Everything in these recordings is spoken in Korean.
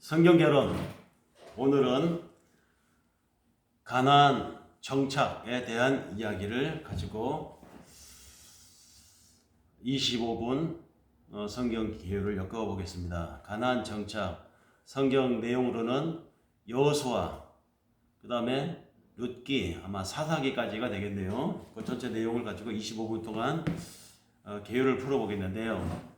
성경 결혼. 오늘은 가나안 정착에 대한 이야기를 가지고 25분 성경 기회를 엮어 보겠습니다. 가나안 정착. 성경 내용으로는 여호수아, 그 다음에 룻기, 아마 사사기까지가 되겠네요. 그 전체 내용을 가지고 25분 동안 계율을 풀어보겠는데요.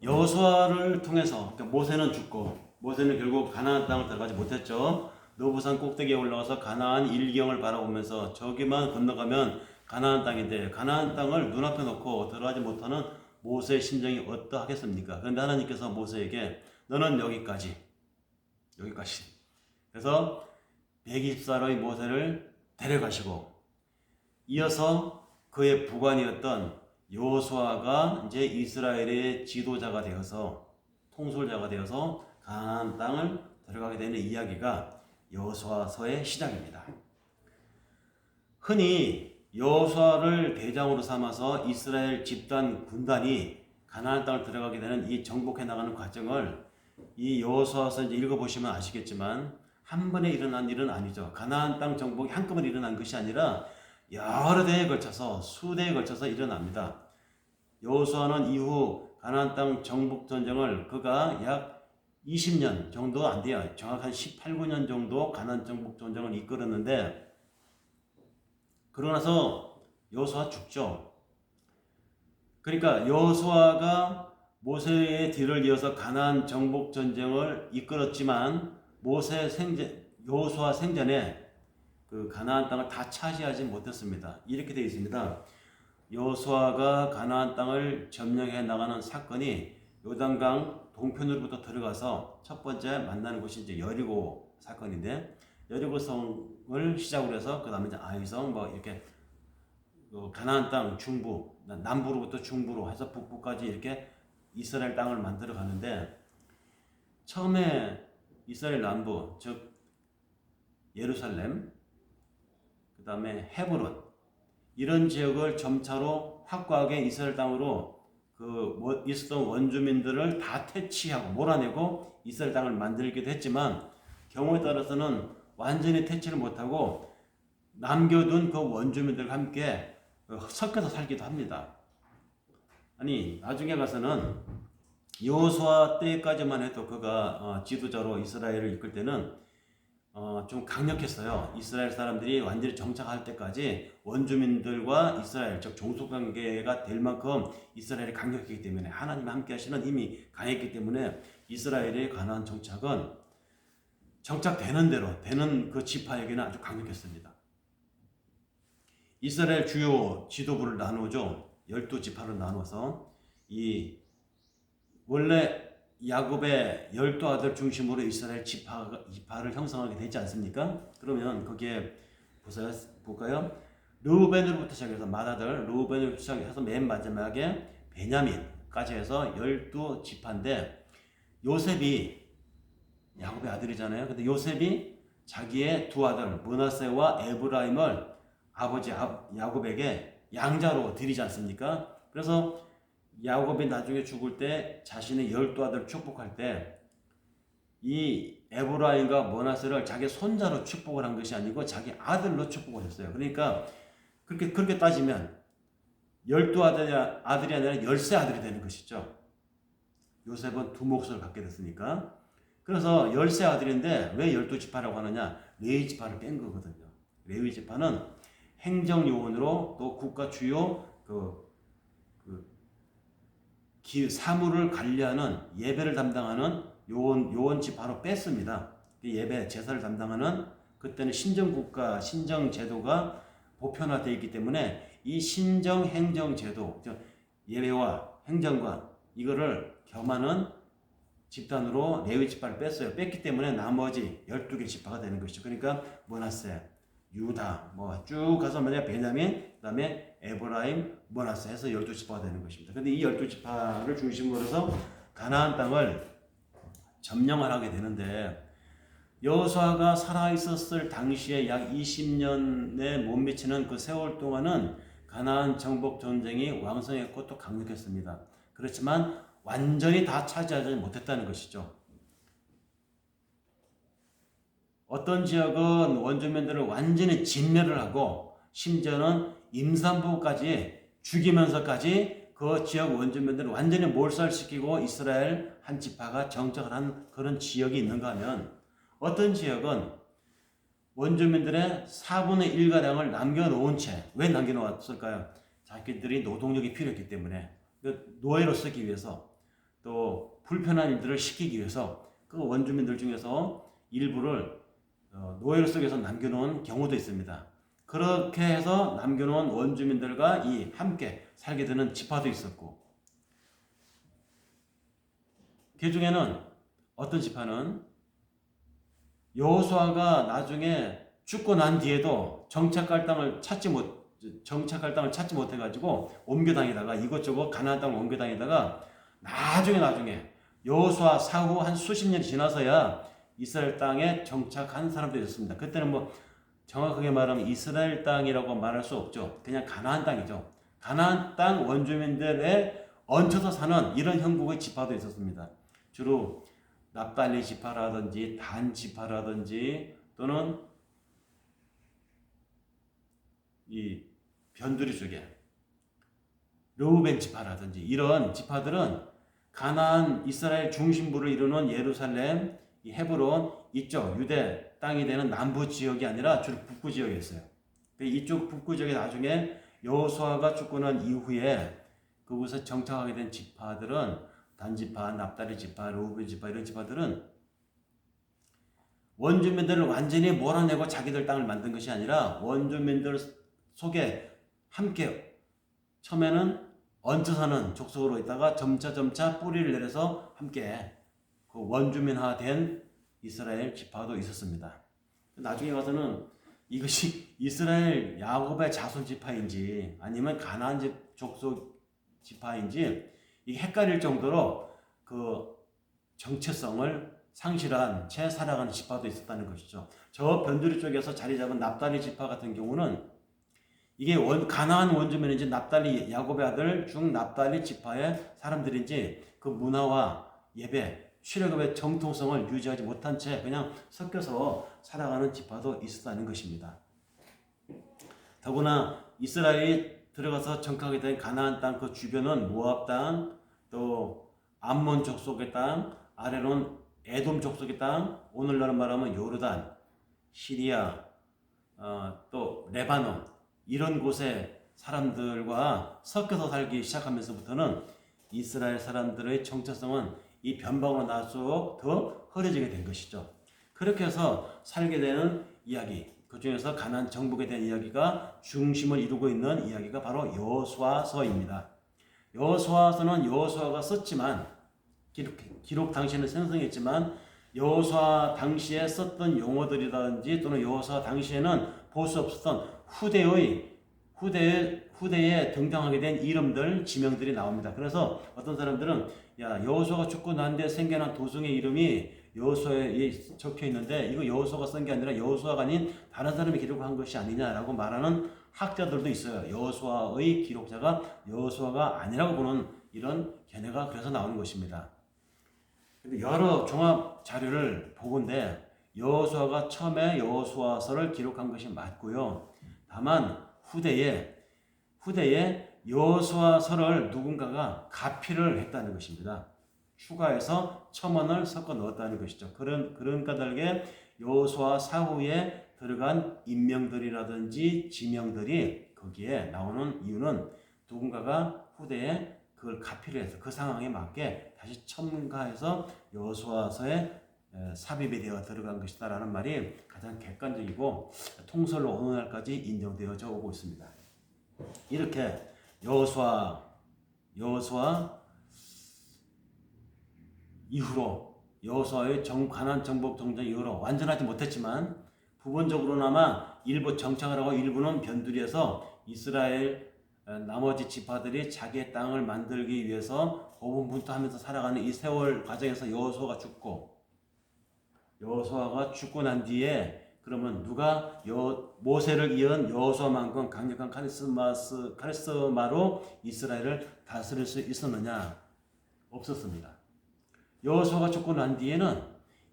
여호수아를 통해서, 그러니까 모세는 죽고, 모세는 결국 가나안 땅을 들어가지 못했죠. 노부산 꼭대기에 올라가서 가나안 일경을 바라보면서 저기만 건너가면 가나안 땅인데, 가나안 땅을 눈앞에 놓고 들어가지 못하는 모세의 심정이 어떠하겠습니까? 그런데 하나님께서 모세에게 너는 여기까지. 그래서 120살의 모세를 데려가시고, 이어서 그의 부관이었던 여호수아가 이제 이스라엘의 지도자가 되어서, 통솔자가 되어서 가나안 땅을 들어가게 되는 이야기가 여호수아서의 시작입니다. 흔히 여호수아를 대장으로 삼아서 이스라엘 집단 군단이 가나안 땅을 들어가게 되는 이 정복해 나가는 과정을 이 여호수아서 이제 읽어보시면 아시겠지만 한 번에 일어난 일은 아니죠. 가나안 땅 정복이 한꺼번에 일어난 것이 아니라 여러 대에 걸쳐서, 수대에 걸쳐서 일어납니다. 여호수아는 이후 가나안 땅 정복 전쟁을 그가 약 20년 정도 안 돼요. 정확한 18~19년 정도 가나안 정복 전쟁을 이끌었는데, 그러고 나서 여호수아 죽죠. 그러니까 여호수아가 모세의 뒤를 이어서 가나안 정복 전쟁을 이끌었지만 여호수아 생전에 그 가나안 땅을 다 차지하지 못했습니다. 이렇게 되어 있습니다. 여호수아가 가나안 땅을 점령해 나가는 사건이 요단강 동편으로부터 들어가서 첫 번째 만나는 곳이 이제 여리고 사건인데, 여리고성을 시작으로 해서 그 다음에 이제 아이성 이렇게 가나안 땅 중부, 남부로부터 중부로 해서 북부까지 이렇게 이스라엘 땅을 만들어 가는데, 처음에 이스라엘 남부, 즉 예루살렘, 그 다음에 헤브론 이런 지역을 점차로 확고하게 이스라엘 땅으로 있었던 원주민들을 다 퇴치하고 몰아내고 이스라엘 땅을 만들기도 했지만 경우에 따라서는 완전히 퇴치를 못하고 남겨둔 그 원주민들과 함께 섞여서 살기도 합니다. 아니 나중에 가서는 여호수아 때까지만 해도 그가 지도자로 이스라엘을 이끌 때는 좀 강력했어요. 이스라엘 사람들이 완전히 정착할 때까지 원주민들과 이스라엘, 즉 종속관계가 될 만큼 이스라엘이 강력했기 때문에 하나님과 함께 하시는 힘이 강했기 때문에 이스라엘의 가나안 정착은 정착되는 대로 되는 그 지파에게는 아주 강력했습니다. 이스라엘 주요 지도부를 나누죠. 12지파로 나눠서 원래 야곱의 12아들 중심으로 이스라엘 지파를 형성하게 되지 않습니까? 그러면 거기에 볼까요? 르우벤으로부터 시작해서 맏아들 르우벤으로부터 시작해서 맨 마지막에 베냐민까지 해서 12지파인데 요셉이 야곱의 아들이잖아요. 근데 요셉이 자기의 두 아들 므낫세와 에브라임을 아버지 야곱에게 양자로 드리지 않습니까? 그래서 야곱이 나중에 죽을 때 자신의 12아들을 축복할 때 이 에브라임과 므낫세를 자기 손자로 축복을 한 것이 아니고 자기 아들로 축복을 했어요. 그러니까 그렇게 따지면 12아들이 아니라 13아들이 되는 것이죠. 요셉은 두 몫을 갖게 됐으니까. 그래서 13아들인데 왜 12지파라고 하느냐? 레위지파를 뺀 거거든요. 레위지파는 행정요원으로 또 국가 주요 사물을 관리하는 예배를 담당하는 요원 지파로 뺐습니다. 예배 제사를 담당하는 그때는 신정국가 신정제도가 보편화되어 있기 때문에 이 신정 행정제도 예배와 행정과 이거를 겸하는 집단으로 레위 지파를 뺐어요. 뺐기 때문에 나머지 12개 지파가 되는 것이죠. 그러니까 므낫세, 유다 쭉 가서 만약 베냐민, 그다음에 에브라임, 므낫세 해서 12지파가 되는 것입니다. 근데 이 12지파를 중심으로 해서 가나안 땅을 점령을 하게 되는데 여호수아가 살아 있었을 당시에 약 20년에 못 미치는 그 세월 동안은 가나안 정복 전쟁이 왕성했고 또 강력했습니다. 그렇지만 완전히 다 차지하지 못했다는 것이죠. 어떤 지역은 원주민들을 완전히 진멸을 하고 심지어는 임산부까지 죽이면서까지 그 지역 원주민들을 완전히 몰살시키고 이스라엘 한 지파가 정착을 한 그런 지역이 있는가 하면 어떤 지역은 원주민들의 4분의 1가량을 남겨놓은 채 왜 남겨놓았을까요? 자기들이 노동력이 필요했기 때문에 노예로 쓰기 위해서 또 불편한 일들을 시키기 위해서 그 원주민들 중에서 일부를 노예로 쓰기 위해서 남겨놓은 경우도 있습니다. 그렇게 해서 남겨놓은 원주민들과 함께 살게 되는 지파도 있었고 그 중에는 어떤 지파는 여호수아가 나중에 죽고 난 뒤에도 정착할 땅을 찾지 못해가지고 옮겨다니다가 이것저것 가나안 땅을 옮겨다니다가 나중에 여호수아 사후 한 수십 년이 지나서야 이스라엘 땅에 정착한 사람들이 있었습니다. 그때는 정확하게 말하면 이스라엘 땅이라고 말할 수 없죠. 그냥 가나안 땅이죠. 가나안 땅 원주민들에 얹혀서 사는 이런 형국의 지파도 있었습니다. 주로 납달리 지파라든지 단 지파라든지 또는 이 변두리 쪽에 르우벤 지파라든지 이런 지파들은 가나안 이스라엘 중심부를 이루는 예루살렘, 헤브론 이쪽 유대 땅이 되는 남부 지역이 아니라 주로 북부 지역이었어요. 이쪽 북부 지역에 나중에 여호수아가 죽고 난 이후에 그곳에 정착하게 된 지파들은 단지파, 납달리 지파, 르우벤 지파 이런 지파들은 원주민들을 완전히 몰아내고 자기들 땅을 만든 것이 아니라 원주민들 속에 함께 처음에는 얹혀 사는 족속으로 있다가 점차 뿌리를 내려서 함께 그 원주민화된 이스라엘 지파도 있었습니다. 나중에 가서는 이것이 이스라엘 야곱의 자손 지파인지 아니면 가나안 족속 지파인지 이게 헷갈릴 정도로 그 정체성을 상실한 채 살아가는 지파도 있었다는 것이죠. 저 변두리 쪽에서 자리 잡은 납달리 지파 같은 경우는 이게 가나안 원주민인지 납달리 야곱의 아들 중 납달리 지파의 사람들인지 그 문화와 예배, 출애굽의 정통성을 유지하지 못한 채 그냥 섞여서 살아가는 지파도 있었다는 것입니다. 더구나 이스라엘이 들어가서 정착하게 된 가나안 땅 그 주변은 모압 땅, 또 암몬 족속의 땅, 아래로는 에돔 족속의 땅, 오늘날 말하면 요르단, 시리아, 또 레바논 이런 곳에 사람들과 섞여서 살기 시작하면서부터는 이스라엘 사람들의 정체성은 이 변방으로 나갈수록 더 흐려지게 된 것이죠. 그렇게 해서 살게 되는 이야기, 그 중에서 가나안 정복에 대한 이야기가 중심을 이루고 있는 이야기가 바로 여호수아서입니다. 여호수아서는 여호수아가 썼지만 기록 당시에는 생성했지만 여호수아 당시에 썼던 용어들이라든지 또는 여호수아 당시에는 볼 수 없었던 후대에 등장하게 된 이름들, 지명들이 나옵니다. 그래서 어떤 사람들은 여호수아가 죽고 난 뒤에 생겨난 도성의 이름이 여호수아에 적혀 있는데 이거 여호수아가 쓴 게 아니라 여호수아가 아닌 다른 사람이 기록한 것이 아니냐라고 말하는 학자들도 있어요. 여호수아의 기록자가 여호수아가 아니라고 보는 이런 견해가 그래서 나오는 것입니다. 여러 종합 자료를 보건대 여호수아가 처음에 여호수아서를 기록한 것이 맞고요. 다만 후대에 여호수아서를 누군가가 가피를 했다는 것입니다. 추가해서 첨언을 섞어 넣었다는 것이죠. 그런 까닭에 여호수아 사후에 들어간 인명들이라든지 지명들이 거기에 나오는 이유는 누군가가 후대에 그걸 가피를 해서 그 상황에 맞게 다시 첨가해서 여호수아서에 삽입이 되어 들어간 것이다라는 말이 가장 객관적이고 통설로 오늘날까지 인정되어져 오고 있습니다. 이렇게 여호수아 이후로 여호수아의 가나안 정복 정전 이후로 완전하지 못했지만 부분적으로나마 일부 정착을 하고 일부는 변두리에서 이스라엘 나머지 지파들이 자기의 땅을 만들기 위해서 고분분투하면서 살아가는 이 세월 과정에서 여호수아가 죽고 난 뒤에 그러면 누가 모세를 이은 여호수아만큼 강력한 카리스마로 이스라엘을 다스릴 수 있었느냐? 없었습니다. 여호수아가 죽고 난 뒤에는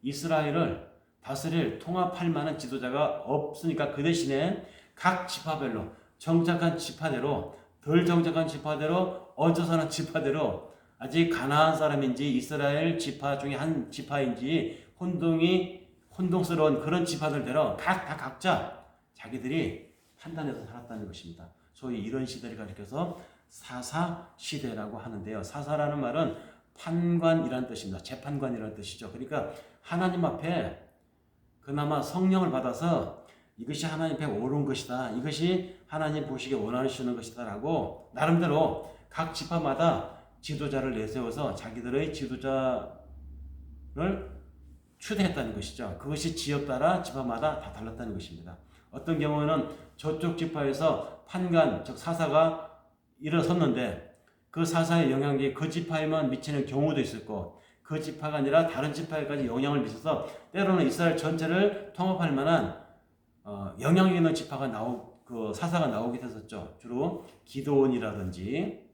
이스라엘을 다스릴 통합할 만한 지도자가 없으니까 그 대신에 각 지파별로 정착한 지파대로 덜 정착한 지파대로 얹혀 사는 지파대로 아직 가나안 사람인지 이스라엘 지파 중에 한 지파인지 혼동스러운 그런 지파들대로 각자 자기들이 판단해서 살았다는 것입니다. 소위 이런 시대를 가리켜서 사사시대라고 하는데요. 사사라는 말은 판관이라는 뜻입니다. 재판관이라는 뜻이죠. 그러니까 하나님 앞에 그나마 성령을 받아서 이것이 하나님 앞에 옳은 것이다. 이것이 하나님 보시기에 원하시는 것이다 라고 나름대로 각 지파마다 지도자를 내세워서 자기들의 지도자를 추대했다는 것이죠. 그것이 지역 따라 지파마다 다 달랐다는 것입니다. 어떤 경우에는 저쪽 지파에서 판관, 즉 사사가 일어섰는데 그 사사의 영향력이 그 지파에만 미치는 경우도 있을 거고 그 지파가 아니라 다른 지파에까지 영향을 미쳐서 때로는 이스라엘 전체를 통합할 만한 영향력 있는 지파가 그 사사가 나오기도 했었죠. 주로 기드온이라든지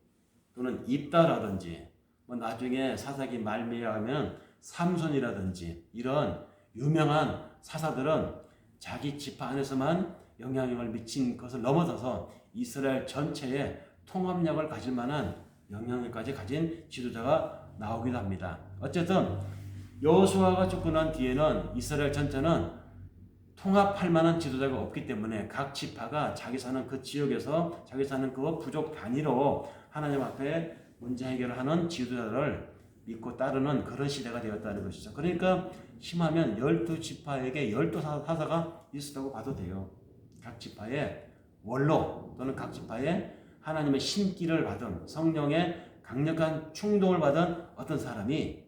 또는 입다라든지 나중에 사사기 말미에 하면 삼손이라든지 이런 유명한 사사들은 자기 지파 안에서만 영향력을 미친 것을 넘어서서 이스라엘 전체에 통합력을 가질 만한 영향력까지 가진 지도자가 나오기도 합니다. 어쨌든 여호수아가 죽고 난 뒤에는 이스라엘 전체는 통합할 만한 지도자가 없기 때문에 각 지파가 자기 사는 그 지역에서 자기 사는 그 부족 단위로 하나님 앞에 문제 해결을 하는 지도자를 믿고 따르는 그런 시대가 되었다는 것이죠. 그러니까 심하면 12지파에게 12사사가 있었다고 봐도 돼요. 각 지파의 원로 또는 각 지파의 하나님의 신기를 받은 성령의 강력한 충동을 받은 어떤 사람이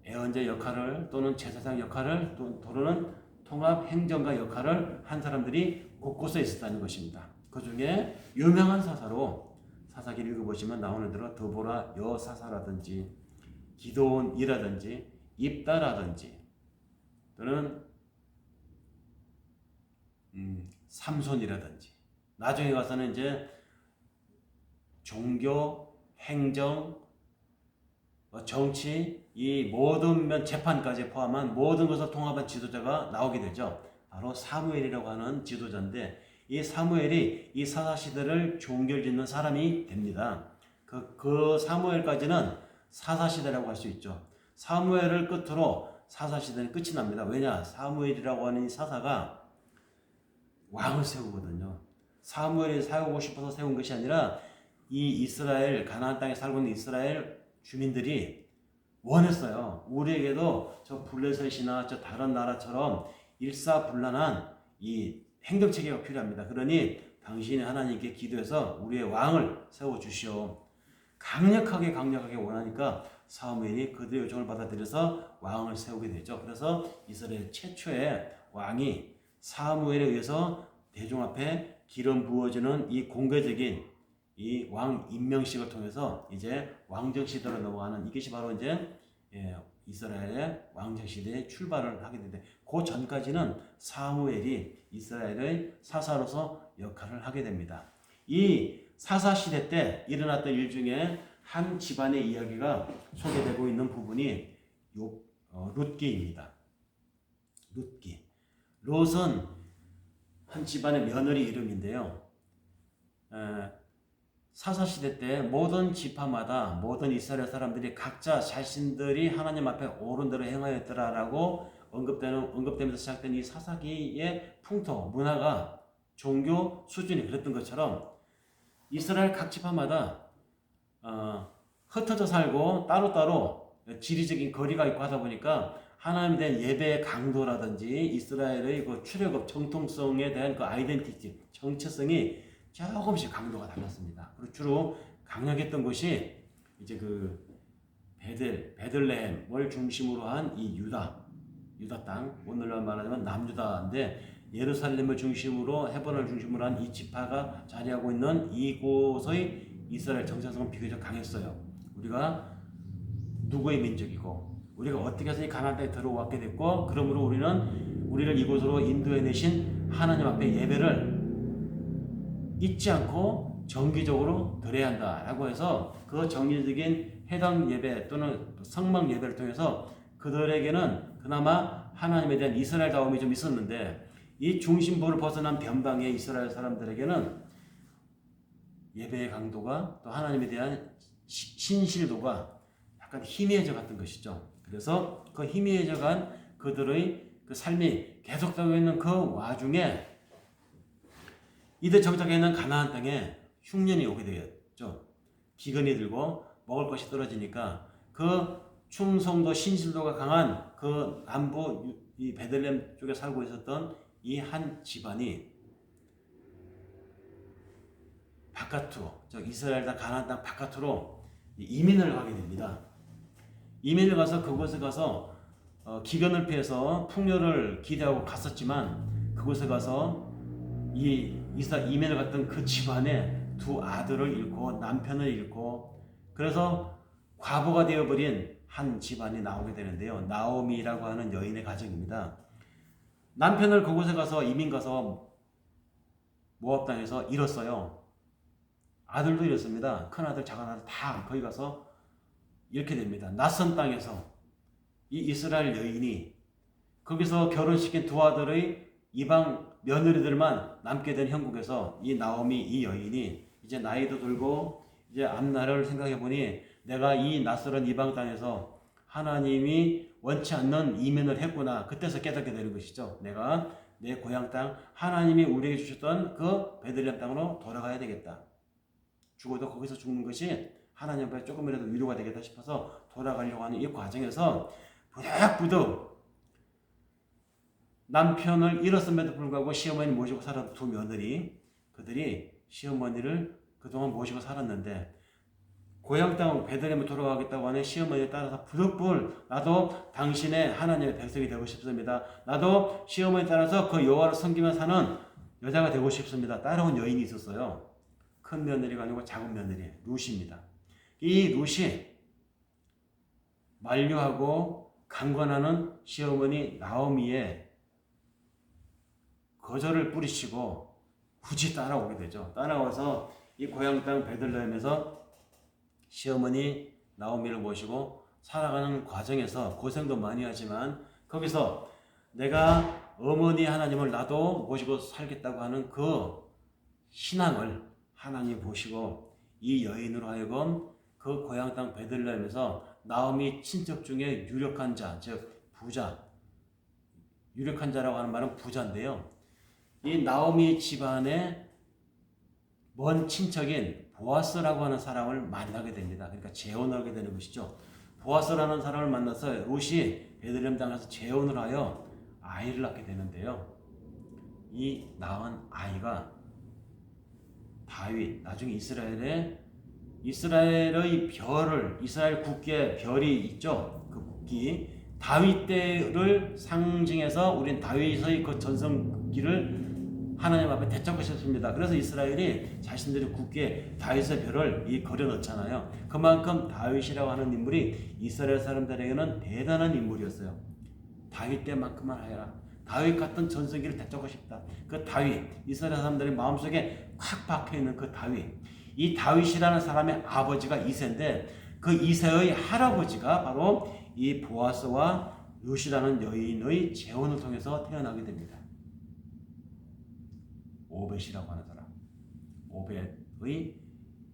애언자 역할을 또는 제사장 역할을 또는 통합 행정가 역할을 한 사람들이 곳곳에 있었다는 것입니다. 그 중에 유명한 사사로 사사기를 읽어보시면 나오는 대로 드보라 여사사라든지 기드온이라든지 입다라든지 또는 삼손이라든지 나중에 가서는 이제 종교, 행정, 정치 이 모든 면 재판까지 포함한 모든 것을 통합한 지도자가 나오게 되죠. 바로 사무엘이라고 하는 지도자인데 이 사무엘이 이 사사시대를 종결짓는 사람이 됩니다. 그 사무엘까지는 사사시대라고 할 수 있죠. 사무엘을 끝으로 사사시대는 끝이 납니다. 왜냐? 사무엘이라고 하는 이 사사가 왕을 세우거든요. 사무엘이 세우고 싶어서 세운 것이 아니라 이 이스라엘 가나안 땅에 살고 있는 이스라엘 주민들이 원했어요. 우리에게도 저 블레셋이나 저 다른 나라처럼 일사불란한 이 행정체계가 필요합니다. 그러니 당신이 하나님께 기도해서 우리의 왕을 세워주시오. 강력하게 원하니까 사무엘이 그들의 요청을 받아들여서 왕을 세우게 되죠. 그래서 이스라엘 최초의 왕이 사무엘에 의해서 대중 앞에 기름 부어지는 이 공개적인 이 왕 임명식을 통해서 이제 왕정 시대로 넘어가는 이것이 바로 이제 이스라엘의 왕정 시대의 출발을 하게 되는데 그 전까지는 사무엘이 이스라엘의 사사로서 역할을 하게 됩니다. 이 사사 시대 때 일어났던 일 중에 한 집안의 이야기가 소개되고 있는 부분이 룻기입니다. 룻기. 롯은 한 집안의 며느리 이름인데요. 사사시대 때 모든 지파마다 모든 이스라엘 사람들이 각자 자신들이 하나님 앞에 옳은 대로 행하였더라라고 언급되면서 시작된 이 사사기의 풍토, 문화가 종교 수준이 그랬던 것처럼 이스라엘 각 지파마다 흩어져 살고 따로따로 지리적인 거리가 있고 하다 보니까 하나님에 대한 예배의 강도라든지 이스라엘의 그 출애굽 정통성에 대한 그 아이덴티티, 정체성이 조금씩 강도가 달랐습니다. 그리고 주로 강력했던 것이 이제 그 베들레헴을 중심으로 한 이 유다 땅, 오늘날 말하자면 남유다인데 예루살렘을 중심으로 헤브론을 중심으로 한 이 지파가 자리하고 있는 이곳의 이스라엘 정체성은 비교적 강했어요. 우리가 누구의 민족이고 우리가 어떻게 해서 이 가나안 땅에 들어왔게 됐고 그러므로 우리를 이곳으로 인도해 내신 하나님 앞에 예배를 잊지 않고 정기적으로 드려야 한다라고 해서 그 정기적인 해당 예배 또는 성막 예배를 통해서 그들에게는 그나마 하나님에 대한 이스라엘다움이 좀 있었는데 이 중심부를 벗어난 변방의 이스라엘 사람들에게는 예배의 강도가 또 하나님에 대한 신실도가 약간 희미해져 갔던 것이죠. 그래서 그 희미해져 간 그들의 그 삶이 계속되고 있는 그 와중에 이들 정착해 있는 가나안 땅에 흉년이 오게 되었죠. 기근이 들고 먹을 것이 떨어지니까 그 충성도 신실도가 강한 그 남부 이 베들레헴 쪽에 살고 있었던 이 한 집안이 바깥으로 이스라엘 땅 가나안 땅 바깥으로 이민을 가게 됩니다. 이민을 가서 그곳에 가서 기근을 피해서 풍요를 기대하고 갔었지만 그곳에 가서 이민을 갔던 그 집안에 두 아들을 잃고 남편을 잃고 그래서 과부가 되어버린 한 집안이 나오게 되는데요. 나오미라고 하는 여인의 가정입니다. 남편을 그곳에 가서 이민 가서 모압 땅에서 잃었어요. 아들도 잃었습니다. 큰아들, 작은아들 다 거기 가서 잃게 됩니다. 낯선 땅에서 이 이스라엘 여인이 거기서 결혼시킨 두 아들의 이방 며느리들만 남게 된 형국에서 이 나오미 이 여인이 이제 나이도 들고 이제 앞날을 생각해 보니 내가 이 낯설은 이방 땅에서 하나님이 원치 않는 이민을 했구나. 그때서 깨닫게 되는 것이죠. 내가 내 고향 땅 하나님이 우리에게 주셨던 그 베들레헴 땅으로 돌아가야 되겠다. 죽어도 거기서 죽는 것이 하나님 앞에 조금이라도 위로가 되겠다 싶어서 돌아가려고 하는 이 과정에서 부득부득 남편을 잃었음에도 불구하고 시어머니를 모시고 살았던 두 며느리 그들이 시어머니를 그동안 모시고 살았는데 고향 땅 베들레헴에 돌아가겠다고 하는 시어머니에 따라서 부득불 나도 당신의 하나님의 백성이 되고 싶습니다. 나도 시어머니에 따라서 그 여호와를 섬기며 사는 여자가 되고 싶습니다. 따라온 여인이 있었어요. 큰 며느리가 아니고 작은 며느리 룻입니다. 이 룻이 만류하고 강권하는 시어머니 나오미의 거절을 뿌리치고 굳이 따라오게 되죠. 따라와서 이 고향 땅 베들레헴에서 시어머니 나오미를 모시고 살아가는 과정에서 고생도 많이 하지만 거기서 내가 어머니 하나님을 나도 모시고 살겠다고 하는 그 신앙을 하나님 보시고 이 여인으로 하여금 그 고향 땅 베들레헴에서 나오미 친척 중에 유력한 자, 즉 부자, 유력한 자라고 하는 말은 부자인데요. 이 나오미 집안의 먼 친척인 보아스라고 하는 사람을 만나게 됩니다. 그러니까 재혼을 하게 되는 것이죠. 보아스라는 사람을 만나서 롯이 베들레헴 땅에서 재혼을 하여 아이를 낳게 되는데요. 이 낳은 아이가 다윗, 나중에 이스라엘의 별을, 이스라엘 국기의 별이 있죠. 그 국기 다윗 때를 상징해서 우린 다윗의 그 전성기를 하나님 앞에 되찾으셨습니다. 그래서 이스라엘이 자신들의 국기에 다윗의 별을 걸어 넣잖아요. 그만큼 다윗이라고 하는 인물이 이스라엘 사람들에게는 대단한 인물이었어요. 다윗 때만큼만 하여라. 다윗 같은 전성기를 되찾고 싶다. 그 다윗, 이스라엘 사람들의 마음속에 콱 박혀있는 그 다윗. 이 다윗이라는 사람의 아버지가 이새인데 그 이새의 할아버지가 바로 이 보아스와 룻이라는 여인의 재혼을 통해서 태어나게 됩니다. 오벳이라고 하는 사람. 오벳의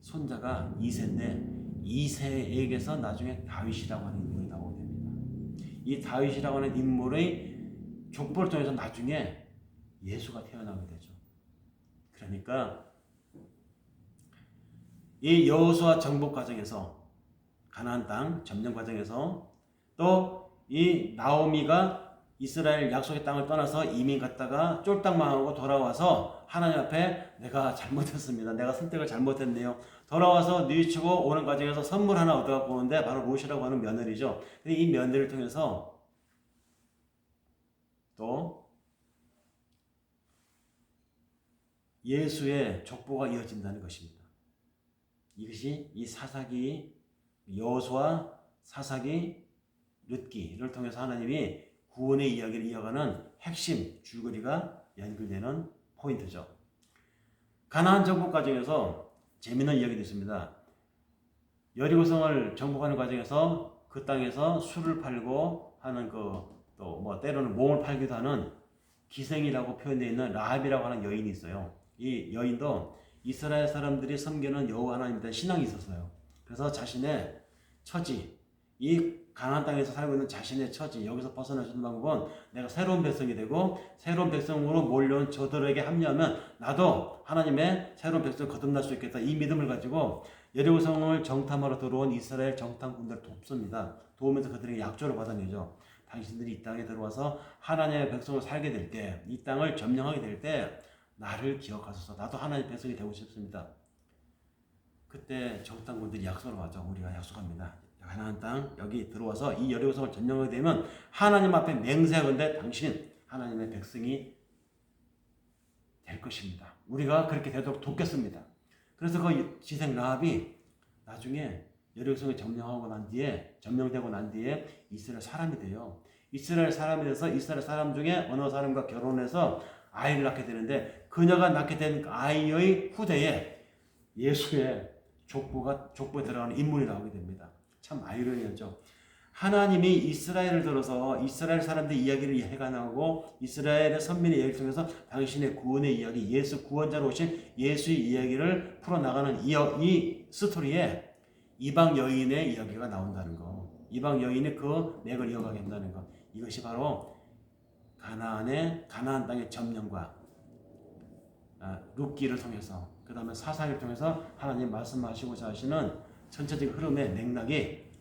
손자가 이새인데 이새에게서 나중에 다윗이라고 하는 인물이 나오게 됩니다. 이 다윗이라고 하는 인물의 족보를 통해서 나중에 예수가 태어나게 되죠. 그러니까 이 여호수아 정복 과정에서 가나안 땅 점령 과정에서 또 이 나오미가 이스라엘 약속의 땅을 떠나서 이민 갔다가 쫄딱 망하고 돌아와서 하나님 앞에 내가 잘못했습니다. 내가 선택을 잘못했네요. 돌아와서 뉘우치고 오는 과정에서 선물 하나 얻어갖고 오는데 바로 롯이라고 하는 며느리죠. 이 며느리를 통해서 또 예수의 족보가 이어진다는 것입니다. 이것이 이 사사기 여호수아 사사기 룻기를 통해서 하나님이 구원의 이야기를 이어가는 핵심 줄거리가 연결되는 포인트죠. 가나안 정복 과정에서 재미있는 이야기도 있습니다. 여리고성을 정복하는 과정에서 그 땅에서 술을 팔고 하는 또 뭐 때로는 몸을 팔기도 하는 기생이라고 표현되어 있는 라합이라고 하는 여인이 있어요. 이 여인도 이스라엘 사람들이 섬기는 여호와 하나님에 대한 신앙이 있었어요. 그래서 자신의 처지, 이 가나안 땅에서 살고 있는 자신의 처지, 여기서 벗어날 수 있는 방법은 내가 새로운 백성이 되고 새로운 백성으로 몰려온 저들에게 합류하면 나도 하나님의 새로운 백성을 거듭날 수 있겠다. 이 믿음을 가지고 여리고성을 정탐하러 들어온 이스라엘 정탐군들을 돕습니다. 도우면서 그들에게 약조를 받아내죠. 당신들이 이 땅에 들어와서 하나님의 백성을 살게 될 때, 이 땅을 점령하게 될 때 나를 기억하소서. 나도 하나님의 백성이 되고 싶습니다. 그때 정탐군들이 약속을 하죠. 우리가 약속합니다. 가나안 땅 여기 들어와서 이 여리고성을 점령하게 되면 하나님 앞에 맹세하건대 당신 하나님의 백성이 될 것입니다. 우리가 그렇게 되도록 돕겠습니다. 그래서 그 지생 라합이 나중에 여리고성을 점령되고 난 뒤에 이스라엘 사람이 돼요. 이스라엘 사람이 돼서 이스라엘 사람 중에 어느 사람과 결혼해서 아이를 낳게 되는데 그녀가 낳게 된 아이의 후대에 예수의 족보에 들어가는 인물이 나오게 됩니다. 참 아이러니하죠. 하나님이 이스라엘을 들어서 이스라엘 사람들의 이야기를 해가나오고 이스라엘의 선민의 이야기를 통해서 당신의 구원의 이야기, 예수 구원자로 오신 예수의 이야기를 풀어나가는 이 스토리에 이방 여인의 이야기가 나온다는 거, 이방 여인의 그 맥을 이어가게 된다는 거, 이것이 바로 가나안 땅의 점령과 룻기를 통해서 그 다음에 사사기를 통해서 하나님 말씀하시고자 하시는 전체적인 흐름의 맥락이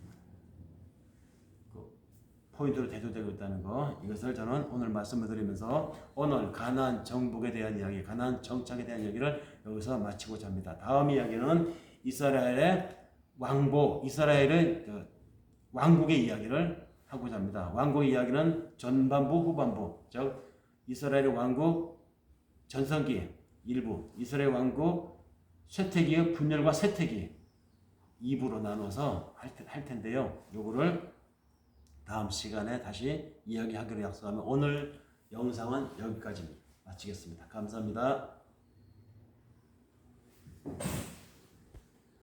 포인트로 대두되고 있다는 거, 이것을 저는 오늘 말씀을 드리면서 오늘 가나안 정복에 대한 이야기, 가나안 정착에 대한 이야기를 여기서 마치고자 합니다. 다음 이야기는 이스라엘의 왕복, 이스라엘의 왕국의 이야기를 하고자 합니다. 왕국의 이야기는 전반부, 후반부, 즉 이스라엘의 왕국 전성기 일부, 이스라엘 왕국 쇠퇴기의 분열과 쇠퇴기 2부로 나눠서 할 텐데요. 요거를 다음 시간에 다시 이야기하기로 약속하며 오늘 영상은 여기까지 마치겠습니다. 감사합니다.